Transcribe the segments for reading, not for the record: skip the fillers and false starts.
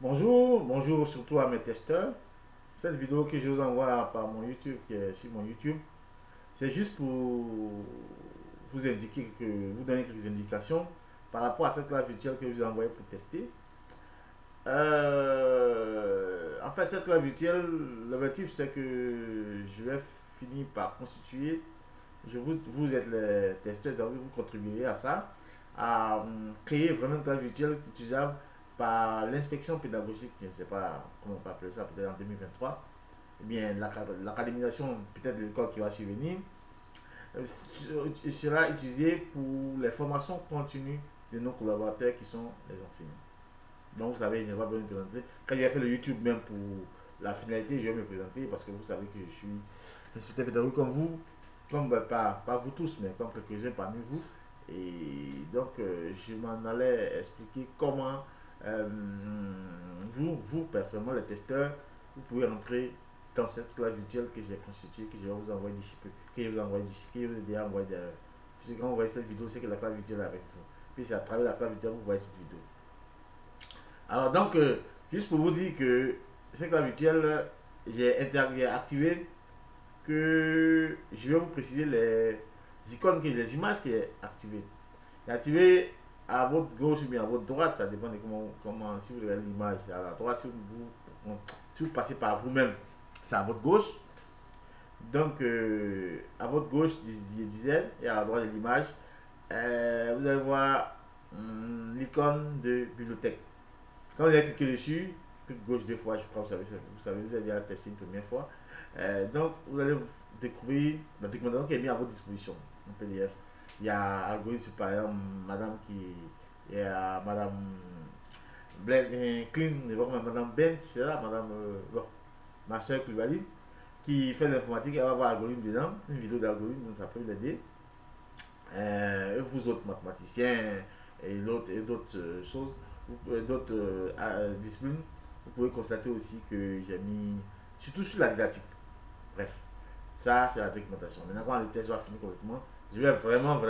Bonjour, bonjour surtout à mes testeurs. Cette vidéo que je vous envoie par mon YouTube, qui est sur mon YouTube, c'est juste pour vous indiquer vous donner quelques indications par rapport à cette classe virtuelle que je vous ai envoyée pour tester. En fait, cette classe virtuelle, l'objectif c'est que je vais finir par constituer. Vous êtes les testeurs, donc vous contribuerez à ça, à créer vraiment une classe virtuelle utilisable par l'inspection pédagogique, je ne sais pas comment on peut appeler ça, peut-être en 2023, ou bien l'académisation peut-être de l'école qui va survenir, sera utilisée pour les formations continues de nos collaborateurs qui sont les enseignants. Donc vous savez, je ne vais pas besoin de me présenter. Quand j'ai fait le YouTube même pour la finalité, je vais me présenter parce que vous savez que je suis inspecteur pédagogique comme vous, comme pas vous tous, mais comme quelques-uns parmi vous. Et donc, je m'en allais expliquer comment vous, personnellement, les testeurs, vous pouvez entrer dans cette classe virtuelle que j'ai constituée, que je vais vous envoyer d'ici peu, que je vous envoie d'ici, que je vous ai déjà envoyé d'ailleurs. Puisque quand vous voyez cette vidéo, c'est que la classe virtuelle est avec vous. Puis c'est à travers la classe virtuelle que vous voyez cette vidéo. Alors donc, juste pour vous dire que cette classe virtuelle, j'ai activé que je vais vous préciser les icônes, les images qui est activées. Il est activé à votre gauche ou bien à votre droite, ça dépend de comment si vous regardez l'image à la droite, si vous passez par vous-même, c'est à votre gauche. Donc, à votre gauche, je disais, et à la droite de l'image, vous allez voir l'icône de bibliothèque. Quand vous allez cliquer dessus, clic gauche deux fois, je crois, vous avez déjà testé une première fois. Donc, vous allez découvrir la documentation qui est mise à votre disposition en PDF. Il y a algorithme, par exemple, madame qui. Il y a madame Clean, madame Ben, c'est là, madame. Bon, ma soeur plus valide, qui fait l'informatique, elle va avoir algorithme dedans, une vidéo d'algorithme, donc ça peut l'aider. Vous autres mathématiciens et d'autres choses, d'autres disciplines, vous pouvez constater aussi que j'ai mis, surtout sur la didactique. Bref, ça c'est la documentation. Maintenant, quand le test va finir complètement, je vais vraiment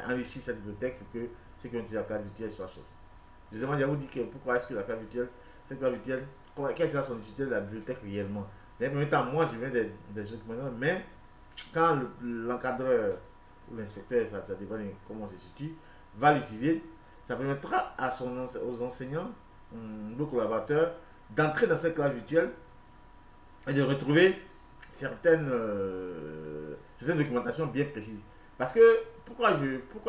enrichir cette bibliothèque pour que ceux qui ont utilisé la classe virtuelle soient chose. Deuxièmement, je vais vous dire que pourquoi est-ce que la classe virtuelle, cette classe virtuelle, quelle est son utilité de la bibliothèque réellement. Dans les premiers temps, moi je viens des documentations, mais quand l'encadreur ou l'inspecteur, ça dépend de comment on se situe, va l'utiliser, ça permettra aux enseignants, nos collaborateurs, d'entrer dans cette classe virtuelle et de retrouver certaines documentations bien précises. Parce que, pourquoi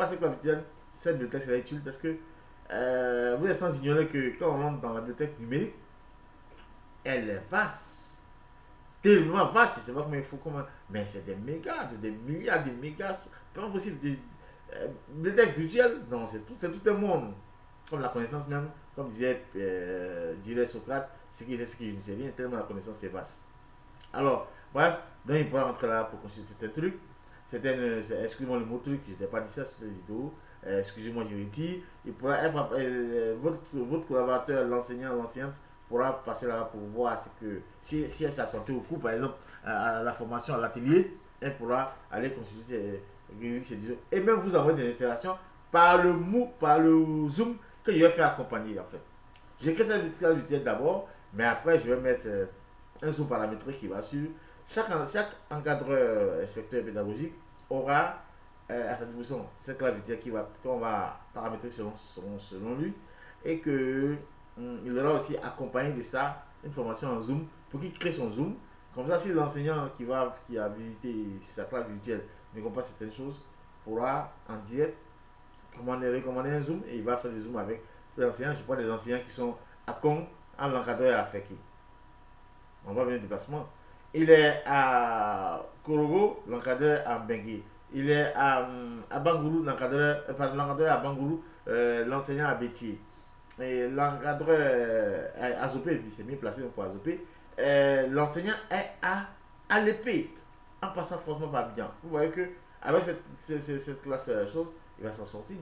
cette classe virtuelle, cette bibliothèque sera utile? Parce que vous êtes sans ignorer que quand on entre dans la bibliothèque numérique, elle est vaste, tellement vaste, c'est pas comment il faut, mais c'est des mégas, des milliards de mégas, pas possible. Bibliothèque virtuelle, non, c'est tout un monde. Comme la connaissance même, comme dirait Socrate, ce qui je ne sais rien, tellement la connaissance est vaste. Alors, bref, donc il pourra rentrer là pour consulter certains trucs. Excusez-moi le mot truc, je n'ai pas dit ça sur cette vidéo. Excusez-moi, je l'ai dit. Il pourra être, votre collaborateur, l'enseignant, l'enseignante, pourra passer là pour voir si elle s'est absentée au cours, par exemple, à la formation, à l'atelier, elle pourra aller consulter ses vidéos. Et même vous envoyer des interactions par le Zoom que je vais faire accompagner en fait. J'ai créé cette vidéo d'abord, mais après je vais mettre un sous paramétré qui va suivre. Chaque encadreur, inspecteur pédagogique aura à sa disposition cette clavière qu'on va paramétrer selon lui et que il aura aussi accompagné de ça une formation en Zoom pour qu'il crée son Zoom. Comme ça, si l'enseignant qui a visité sa classe virtuelle ne comprend pas certaines choses, pourra en direct recommander un Zoom et il va faire le Zoom avec les enseignants. Je prends des enseignants qui sont à Con, en l'encadreur à Feki. On va venir déplacement. Il est à Korogo, l'encadreur à Bengue. Il est à Bangourou, l'encadreur à Bangourou, l'enseignant à Bétier. Et l'encadreur à Azopé, puis c'est mieux placé pour Azopé. L'enseignant est à l'épée, en passant forcément par bien. Vous voyez que avec cette classe chose, il va s'en sortir.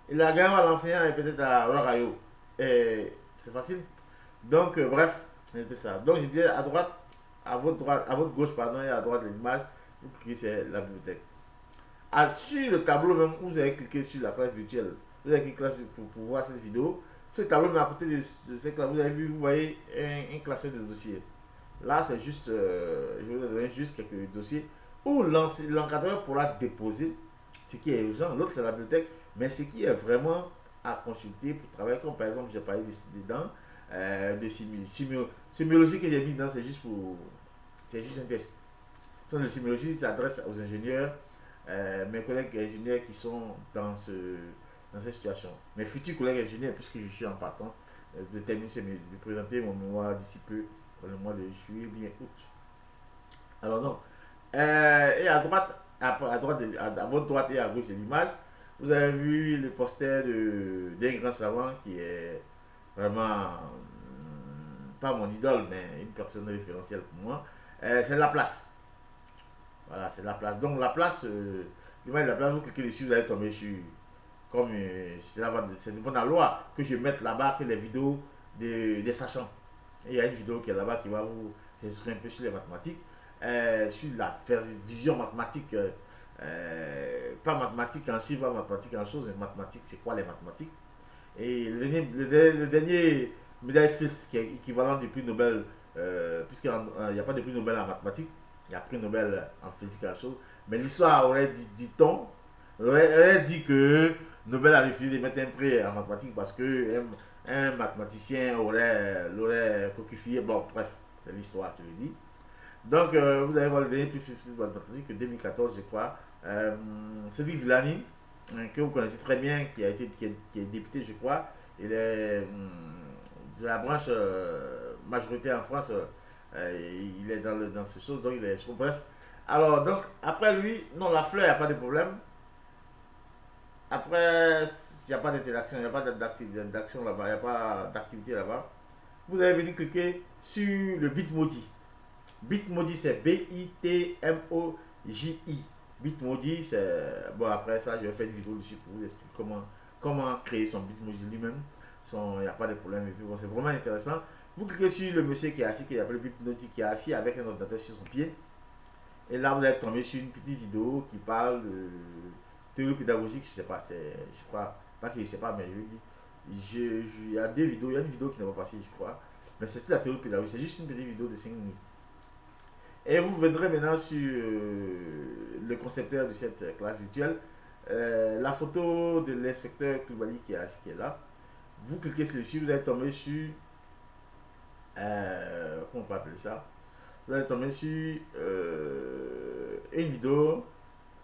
Et la gamme à l'enseignant est peut-être à Rorayo. C'est facile. Donc, bref, c'est un peu ça. Donc, je dis à droite, à votre gauche, pardon, et à droite de l'image, vous cliquez sur la bibliothèque. Sur le tableau même où vous avez cliqué sur la classe virtuelle, vous avez cliqué pour voir cette vidéo. Ce tableau, mais à côté de ce que vous avez vu, vous voyez un classeur de dossiers. Là, c'est juste, je vous donner juste quelques dossiers où l'encadreur pourra déposer ce qui est urgent. L'autre, c'est la bibliothèque, mais ce qui est vraiment à consulter pour travailler, comme par exemple, j'ai parlé dedans, de sémiologie que j'ai mis dedans, c'est juste un test. Sur le sémiologie, s'adresse aux ingénieurs, mes collègues ingénieurs qui sont dans cette situation. Mes futurs collègues ingénieurs, puisque je suis en partance, de terminer, de présenter mon mémoire d'ici peu, dans le mois de juillet, bien août. Alors non. Et à droite, à votre droite et à gauche de l'image, vous avez vu le poster d'un grand savant qui est vraiment pas mon idole, mais une personne référentielle pour moi. C'est Laplace. Voilà, c'est Laplace. Donc Laplace, l'image de Laplace, vous cliquez dessus, vous allez tomber sur. Comme c'est devant la loi que je mette là-bas que les vidéos des sachants. Et il y a une vidéo qui est là-bas qui va vous instruire un peu sur les mathématiques, sur la vision mathématique, pas mathématique en chiffres, pas mathématique en choses, mais mathématiques, c'est quoi les mathématiques. Et le dernier médaille Fields qui est équivalent du prix Nobel, puisqu'il n'y a pas de prix Nobel en mathématiques, il y a prix Nobel en physique en chose, mais l'histoire aurait dit-on, aurait dit que Nobel a refusé de mettre un prix en mathématiques parce que un mathématicien l'aurait coquifié. Bon, bref, c'est l'histoire qui le dit. Donc, vous allez voir le dernier prix mathématique de 2014, je crois. Cédric Villani, que vous connaissez très bien, qui est député, je crois. Il est de la branche majoritaire en France. Il est dans ces choses, donc il est. Bref. Alors, donc, après lui, non, la fleur, il n'y a pas de problème. Après, il n'y a pas d'interaction, il n'y a pas d'action là-bas, il n'y a pas d'activité là-bas. Vous allez venir cliquer sur le Bitmoji. Bitmoji, c'est Bitmoji. Bitmoji, c'est. Bon, après ça, je vais faire une vidéo dessus pour vous expliquer comment créer son Bitmoji lui-même. Il n'y a pas de problème. Et puis, bon, c'est vraiment intéressant. Vous cliquez sur le monsieur qui est assis, qui appelle Bitmoji, qui est assis avec un ordinateur sur son pied. Et là, vous allez tomber sur une petite vidéo qui parle de théorie pédagogique. Je sais pas, je crois, pas que je sais pas, mais je dis. Il y a deux vidéos, il y a une vidéo qui n'est pas passée, je crois. Mais c'est sur la théorie pédagogique. C'est juste une petite vidéo de 5 minutes. Et vous viendrez maintenant sur le concepteur de cette classe virtuelle. La photo de l'inspecteur Koulibaly qui est là. Vous cliquez dessus, vous allez tomber sur. Comment on peut appeler ça? Vous allez tomber sur une vidéo,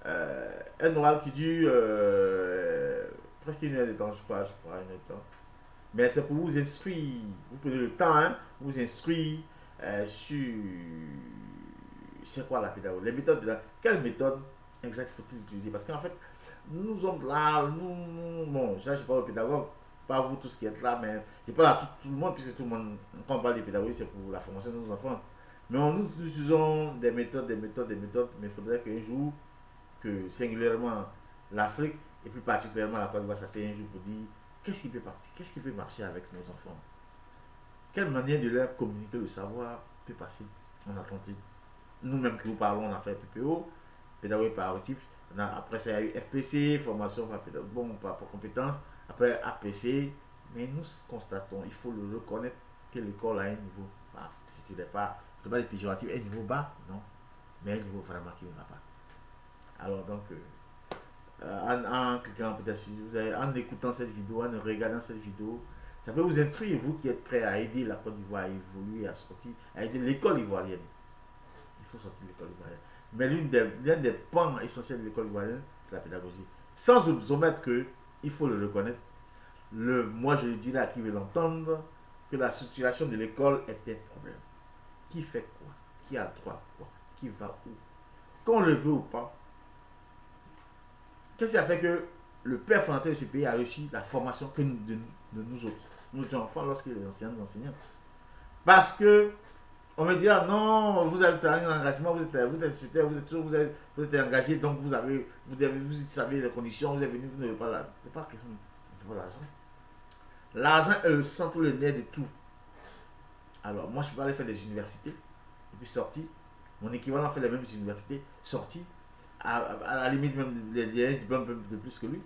un oral qui dure presque une heure de temps, je crois, une heure de temps. Mais c'est pour vous instruire, vous prenez le temps, hein, vous instruire sur c'est quoi la pédagogie, les méthodes de quelle méthode exacte faut-il utiliser? Parce qu'en fait, nous sommes là, bon, je ne suis pas le pédagogue, pas vous tous qui êtes là, mais je parle à tout le monde, puisque tout le monde, quand on parle de pédagogie, c'est pour la formation de nos enfants. Mais nous utilisons des méthodes, mais il faudrait qu'un jour, que singulièrement l'Afrique, et plus particulièrement la Côte d'Ivoire, s'asseye un jour pour dire qu'est-ce qui peut partir, qu'est-ce qui peut marcher avec nos enfants. Quelle manière de leur communiquer le savoir peut passer en Atlantique. Nous-mêmes que nous parlons, on a fait PPO, pédagogie par objectif. Après, ça a eu FPC, formation par compétences. Après, APC. Mais nous constatons, il faut le reconnaître, que l'école a un niveau, je ne dirais pas, je ne pas péjoratif, un niveau bas, non, mais un niveau vraiment qui ne va pas. Alors, donc, en cliquant peut-être sur, en écoutant cette vidéo, en regardant cette vidéo, ça peut vous instruire, vous qui êtes prêts à aider la Côte d'Ivoire à évoluer, à sortir, à aider l'école ivoirienne. Il faut sortir de l'école ivoirienne. Mais l'un des pans essentiels de l'école ivoirienne, c'est la pédagogie. Sans omettre que, il faut le reconnaître, moi je le dis là, qui veut l'entendre, que la situation de l'école est un problème. Qui fait quoi? Qui a droit à quoi? Qui va où? Qu'on le veut ou pas. Qu'est-ce qui a fait que le père fondateur de ce pays a reçu la formation que de nous autres, nous étions enfants, lorsque les enseignants. Parce que on me dit, non, vous avez un engagement, vous êtes inspecteur, vous êtes engagé, donc vous savez les conditions, vous êtes venu, vous n'avez pas là. C'est pas question de l'argent. L'argent est le centre, le nerf de tout. Alors, moi, je peux aller faire des universités, et puis sortir. Mon équivalent fait les mêmes universités, sorti. À la limite, même, il y a un diplôme de plus que lui.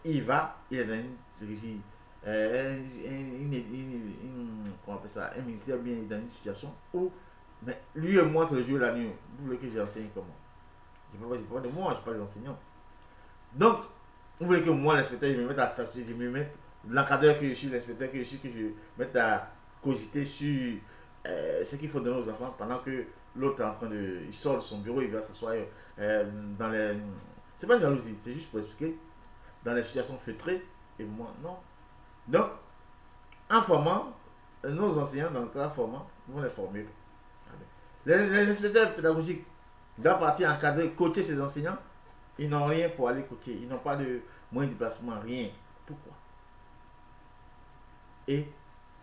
Il est dans une comment on appelle ça, un ministère bien dans une situation où, mais lui et moi, c'est le jour et la nuit. Vous voulez que j'enseigne comment? Je ne parle pas de moi, je parle des enseignants. Donc, vous voulez que moi, l'inspecteur, je me mette à statuer, je me mette, l'encadreur que je suis, l'inspecteur que je suis, que je mette à cogiter sur ce qu'il faut donner aux enfants pendant que l'autre est en train de. Il sort de son bureau, il va s'asseoir dans les. C'est pas une jalousie, c'est juste pour expliquer. Dans les situations feutrées, et moi, non. Donc, en formant, nos enseignants, dans le cas formant, vont les former. Les inspecteurs pédagogiques doivent partir encadrer, coacher ces enseignants. Ils n'ont rien pour aller coacher. Ils n'ont pas de moyens de déplacement, rien. Pourquoi? Et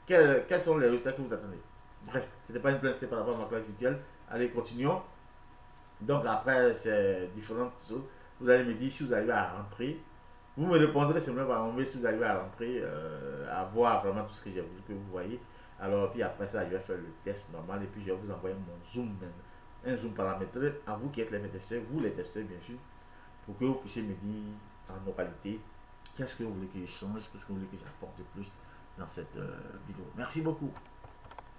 quels sont les résultats que vous attendez? Bref, ce n'était pas une plainte, c'était par rapport à ma classe virtuelle. Allez, continuons. Donc, après ces différentes choses, vous allez me dire si vous arrivez à rentrer. Vous me répondrez simplement par mail si vous arrivez à rentrer, à voir vraiment tout ce que j'ai voulu que vous voyez. Alors, puis après ça, je vais faire le test normal et puis je vais vous envoyer mon zoom, un zoom paramétré à vous qui êtes les testeurs, vous les testeurs bien sûr, pour que vous puissiez me dire en oralité qu'est-ce que vous voulez que je change, qu'est-ce que vous voulez que j'apporte de plus dans cette vidéo. Merci beaucoup.